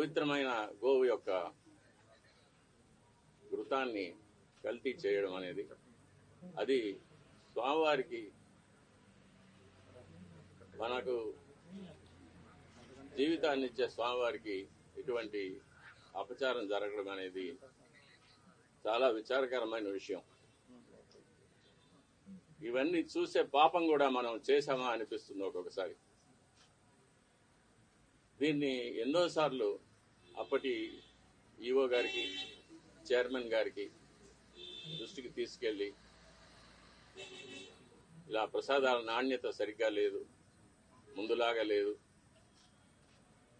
పవిత్రమైన గోవు యొక్క ఘృతాన్ని కల్తీ చేయడం అనేది అది స్వామివారికి మనకు జీవితాన్ని ఇచ్చే స్వామివారికి ఇటువంటి అపచారం జరగడం అనేది చాలా విచారకరమైన విషయం. ఇవన్నీ చూసే పాపం కూడా మనం చేశామా అనిపిస్తుంది ఒక్కొక్కసారి. దీన్ని ఎన్నోసార్లు అప్పటి ఈఓ గారికి, చైర్మన్ గారికి దృష్టికి తీసుకెళ్లి ఇలా ప్రసాదాల నాణ్యత సరిగ్గా లేదు, ముందులాగా లేదు,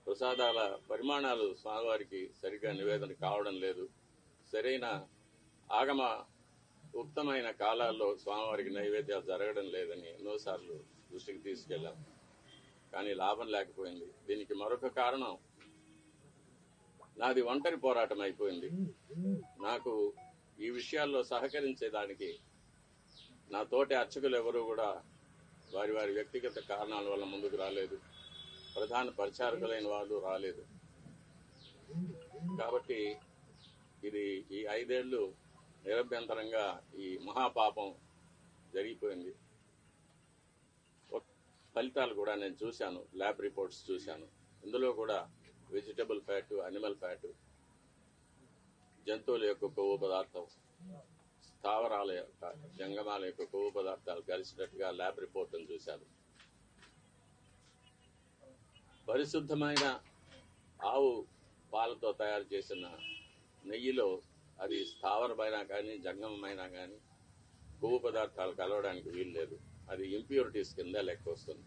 ప్రసాదాల పరిమాణాలు స్వామివారికి సరిగ్గా నివేదన కావడం లేదు, సరైన ఆగమ ఉక్తమైన కాలాల్లో స్వామివారికి నైవేద్యాలు జరగడం లేదని ఎన్నోసార్లు దృష్టికి తీసుకెళ్లాం. కానీ లాభం లేకపోయింది. దీనికి మరొక కారణం నాది ఒంటరి పోరాటం అయిపోయింది. నాకు ఈ విషయాల్లో సహకరించేదానికి నా తోటి అర్చకులు ఎవరూ కూడా వారి వారి వ్యక్తిగత కారణాల వల్ల ముందుకు రాలేదు. ప్రధాన పరిచారకులైన వాళ్ళు రాలేదు. కాబట్టి ఇది ఈ 5 ఏళ్లు నిరభ్యంతరంగా ఈ మహాపాపం జరిగిపోయింది. ఫలితాలు కూడా నేను చూశాను, ల్యాబ్ రిపోర్ట్స్ చూశాను. ఇందులో కూడా వెజిటబుల్ ఫ్యాట్, అనిమల్ ఫ్యాట్, జంతువుల యొక్క కొవ్వు పదార్థం, స్థావరాల యొక్క జంగమాల యొక్క కొవ్వు పదార్థాలు కలిసినట్టుగా ల్యాబ్ రిపోర్టును చూశాను. పరిశుద్ధమైన ఆవు పాలతో తయారు చేసిన నెయ్యిలో అది స్థావరమైనా కానీ జంగమైనా కానీ కొవ్వు పదార్థాలు కలవడానికి వీలు లేదు. అది ఇంప్యూరిటీస్ కింద లెక్క వస్తుంది.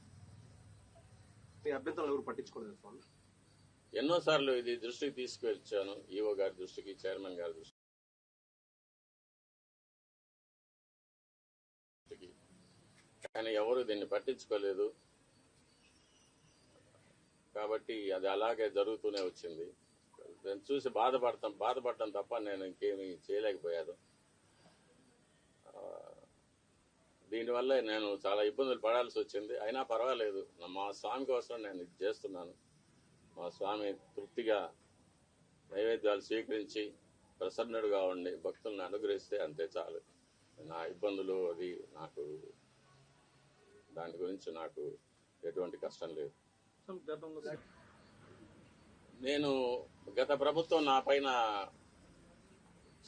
అభ్యంతరాలు ఎవరు పట్టించుకోలేదు స్వామి. ఎన్నోసార్లు ఇది దృష్టికి తీసుకువచ్చాను, ఈఓ గారి దృష్టికి, చైర్మన్ గారి దృష్టికి, కానీ ఎవరు దీన్ని పట్టించుకోలేదు. కాబట్టి అది అలాగే జరుగుతూనే వచ్చింది. నేను చూసి బాధపడటం తప్ప నేను ఇంకేమీ చేయలేకపోయాను. దీనివల్ల నేను చాలా ఇబ్బందులు పడాల్సి వచ్చింది. అయినా పర్వాలేదు, మా స్వామి కోసం నేను ఇది చేస్తున్నాను. మా స్వామి తృప్తిగా నైవేద్యాలు స్వీకరించి ప్రసన్నుడుగా ఉండి భక్తులను అనుగ్రహిస్తే అంతే చాలు. నా ఇబ్బందులు అది నాకు దాని గురించి నాకు ఎటువంటి కష్టం లేదు. నేను గత ప్రభుత్వం నా పైన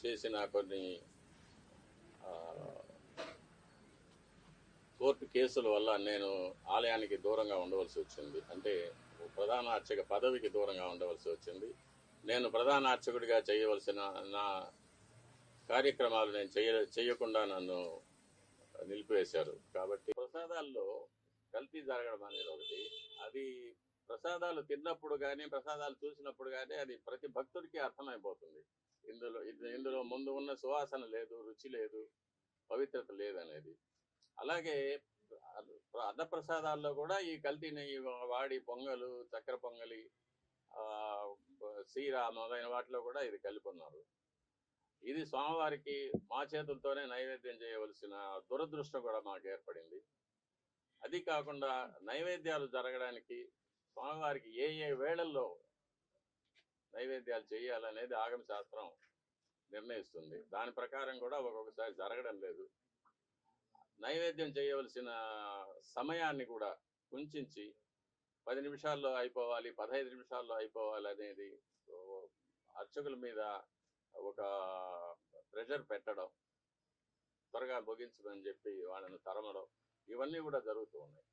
చేసిన కొన్ని కోర్టు కేసుల వల్ల నేను ఆలయానికి దూరంగా ఉండవలసి వచ్చింది. అంటే ప్రధాన అర్చక పదవికి దూరంగా ఉండవలసి వచ్చింది. నేను ప్రధాన అర్చకుడిగా చేయవలసిన నా కార్యక్రమాలు నేను చేయకుండా నన్ను నిలిపివేశారు. కాబట్టి ప్రసాదాల్లో కల్తీ జరగడం అనేది ఒకటి. అది ప్రసాదాలు తిన్నప్పుడు కానీ, ప్రసాదాలు చూసినప్పుడు కానీ అది ప్రతి భక్తుడికి అర్థమైపోతుంది. ఇందులో ముందు ఉన్న సువాసన లేదు, రుచి లేదు, పవిత్రత లేదనేది. అలాగే అన్నప్రసాదాల్లో కూడా ఈ కల్తీ నెయ్యి వాడి పొంగలు, చక్కెర పొంగలి, సీర మొదలైన వాటిలో కూడా ఇది కలిపి ఉన్నారు. ఇది స్వామివారికి మా చేతులతోనే నైవేద్యం చేయవలసిన దురదృష్టం కూడా మాకు ఏర్పడింది. అది కాకుండా నైవేద్యాలు జరగడానికి స్వామివారికి ఏ వేళల్లో నైవేద్యాలు చేయాలనేది ఆగమ శాస్త్రం నిర్ణయిస్తుంది. దాని ప్రకారం కూడా ఒక్కొక్కసారి జరగడం లేదు. నైవేద్యం చేయవలసిన సమయాన్ని కూడా కుంచి 10 నిమిషాల్లో అయిపోవాలి, 15 నిమిషాల్లో అయిపోవాలి అనేది అర్చకుల మీద ఒక ప్రెషర్ పెట్టడం, త్వరగా ముగించమని చెప్పి వాళ్ళని తరమడం, ఇవన్నీ కూడా జరుగుతూ ఉన్నాయి.